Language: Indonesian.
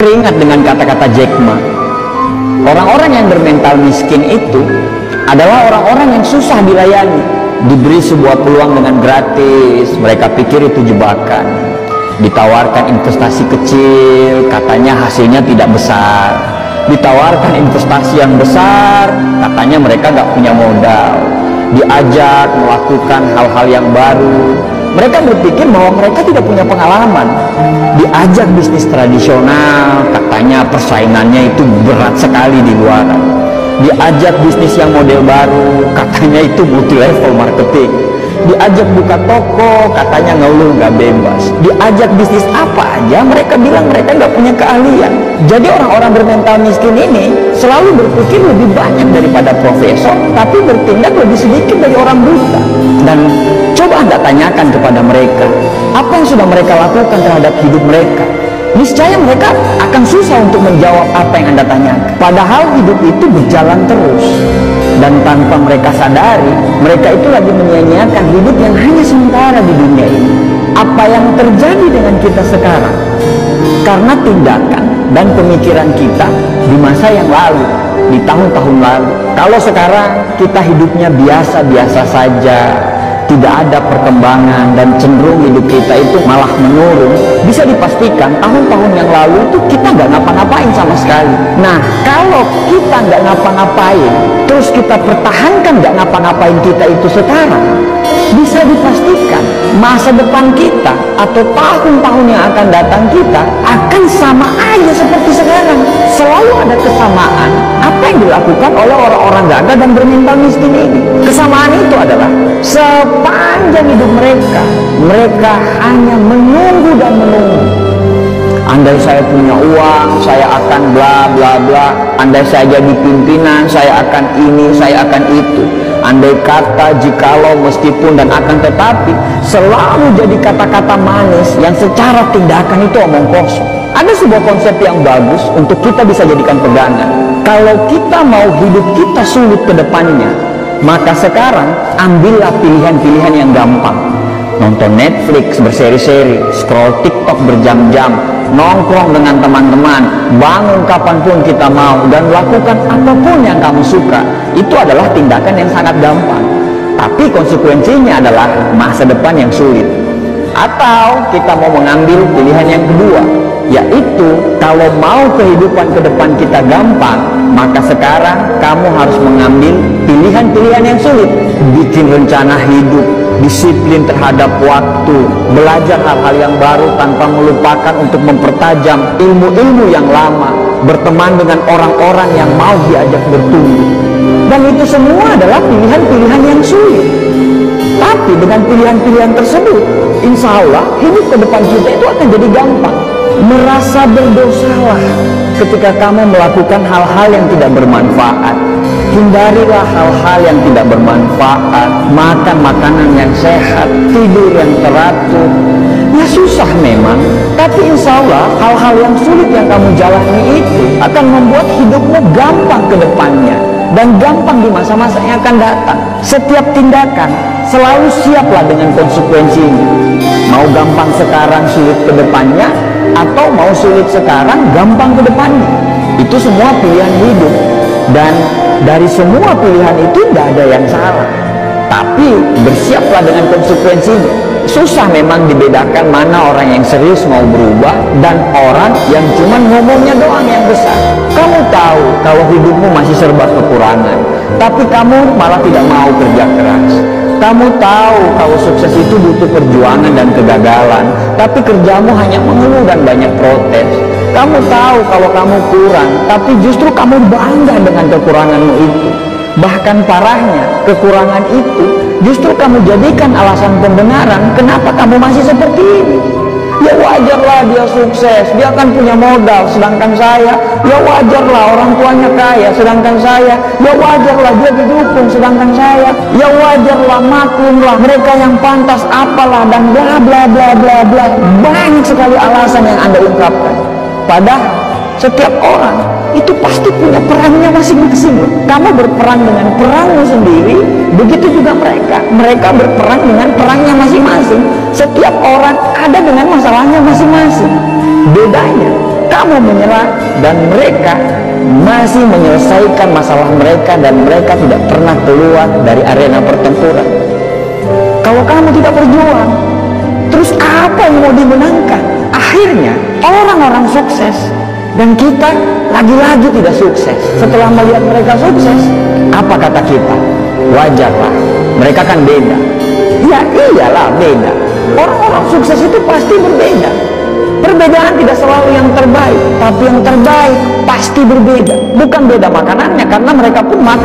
Teringat dengan kata-kata Jack Ma, orang-orang yang bermental miskin itu adalah orang-orang yang susah dilayani. Diberi sebuah peluang dengan gratis, mereka pikir itu jebakan. Ditawarkan investasi kecil, katanya hasilnya tidak besar. Ditawarkan investasi yang besar, katanya mereka nggak punya modal. Diajak melakukan hal-hal yang baru, mereka berpikir bahwa mereka tidak punya pengalaman. Diajak bisnis tradisional, katanya persaingannya itu berat sekali di luaran. Diajak bisnis yang model baru, katanya itu multi level marketing. Diajak buka toko, katanya ngeluh nggak bebas. Diajak bisnis apa aja, mereka bilang mereka nggak punya keahlian. Jadi orang-orang bermental miskin ini selalu berpikir lebih banyak daripada profesor, tapi bertindak lebih sedikit dari orang buta. Dan coba Anda tanyakan kepada mereka, apa yang sudah mereka lakukan terhadap hidup mereka? Niscaya mereka akan susah untuk menjawab apa yang Anda tanyakan. Padahal hidup itu berjalan terus. Dan tanpa mereka sadari, mereka itu lagi menyia-nyiakan hidup yang hanya sementara di dunia ini. Apa yang terjadi dengan kita sekarang? Karena tindakan dan pemikiran kita di masa yang lalu, di tahun-tahun lalu. Kalau sekarang kita hidupnya biasa-biasa saja, tidak ada perkembangan dan cenderung hidup kita itu malah menurun, bisa dipastikan tahun-tahun yang lalu itu kita nggak ngapa-ngapain sama sekali. Nah, kalau kita nggak ngapa-ngapain, terus kita pertahankan nggak ngapa-ngapain kita itu sekarang, bisa dipastikan masa depan kita atau tahun-tahun yang akan datang kita akan sama aja seperti sekarang. Selalu ada kesamaan apa yang dilakukan oleh orang-orang gagal dan bermental miskin ini. Kesamaan itu adalah sepanjang hidup mereka hanya menunggu dan menunggu. Andai saya punya uang, saya akan bla bla bla. Andai saya jadi pimpinan, saya akan ini, saya akan itu. Andai kata, jikalau, meskipun, dan akan tetapi, selalu jadi kata-kata manis yang secara tindakan itu omong kosong. Ada sebuah konsep yang bagus untuk kita bisa jadikan pegangan. Kalau kita mau hidup kita sulit ke depannya, maka sekarang ambillah pilihan-pilihan yang gampang. Nonton Netflix berseri-seri, scroll TikTok berjam-jam, nongkrong dengan teman-teman, bangun kapanpun kita mau, dan lakukan apapun yang kamu suka. Itu adalah tindakan yang sangat gampang, tapi konsekuensinya adalah masa depan yang sulit. Atau kita mau mengambil pilihan yang kedua, yaitu kalau mau kehidupan ke depan kita gampang, maka sekarang kamu harus mengambil pilihan-pilihan yang sulit. Bikin rencana hidup, disiplin terhadap waktu, belajar hal-hal yang baru tanpa melupakan untuk mempertajam ilmu-ilmu yang lama, berteman dengan orang-orang yang mau diajak bertumbuh. Dan itu semua adalah pilihan-pilihan yang sulit. Tapi dengan pilihan-pilihan tersebut, insya Allah hidup ke depan kita itu akan jadi gampang. Merasa berdosalah ketika kamu melakukan hal-hal yang tidak bermanfaat. Hindarilah hal-hal yang tidak bermanfaat. Makan makanan yang sehat, tidur yang teratur. Ya susah memang, tapi insya Allah hal-hal yang sulit yang kamu jalani itu akan membuat hidupmu gampang ke depannya, dan gampang di masa-masa yang akan datang. Setiap tindakan selalu siaplah dengan konsekuensinya. Mau gampang sekarang, sulit ke depannya, atau mau sulit sekarang, gampang ke depannya. Itu semua pilihan hidup, dan dari semua pilihan itu tidak ada yang salah. Tapi bersiaplah dengan konsekuensinya. Susah memang dibedakan mana orang yang serius mau berubah dan orang yang cuma ngomongnya doang yang besar. Kamu tahu kalau hidupmu masih serba kekurangan, tapi kamu malah tidak mau kerja keras. Kamu tahu kalau sukses itu butuh perjuangan dan kegagalan, tapi kerjamu hanya mengeluh dan banyak protes. Kamu tahu kalau kamu kurang, tapi justru kamu bangga dengan kekuranganmu itu. Bahkan parahnya, kekurangan itu justru kamu jadikan alasan pembenaran kenapa kamu masih seperti ini. Ya wajarlah dia sukses, dia akan punya modal, sedangkan saya. Ya wajarlah orang tuanya kaya, sedangkan saya. Ya wajarlah dia didukung, sedangkan saya. Ya wajarlah, maklumlah, mereka yang pantas apalah, dan bla bla bla bla bla. Banyak sekali alasan yang Anda ungkapkan. Padahal setiap orang itu pasti punya perangnya masing-masing. Kamu berperang dengan perangmu sendiri, begitu juga mereka. Mereka berperang dengan perangnya masing-masing. Setiap orang ada dengan masalahnya masing-masing. Bedanya, kamu menyerah dan mereka masih menyelesaikan masalah mereka dan mereka tidak pernah keluar dari arena pertempuran. Kalau kamu tidak berjuang, terus apa yang mau dimenangkan? Akhirnya orang-orang sukses dan kita lagi-lagi tidak sukses. Setelah melihat mereka sukses, apa kata kita? Wajarlah, mereka kan beda. Ya iyalah beda. Orang-orang sukses itu pasti berbeda. Perbedaan tidak selalu yang terbaik, tapi yang terbaik pasti berbeda. Bukan beda makanannya, karena mereka pun makan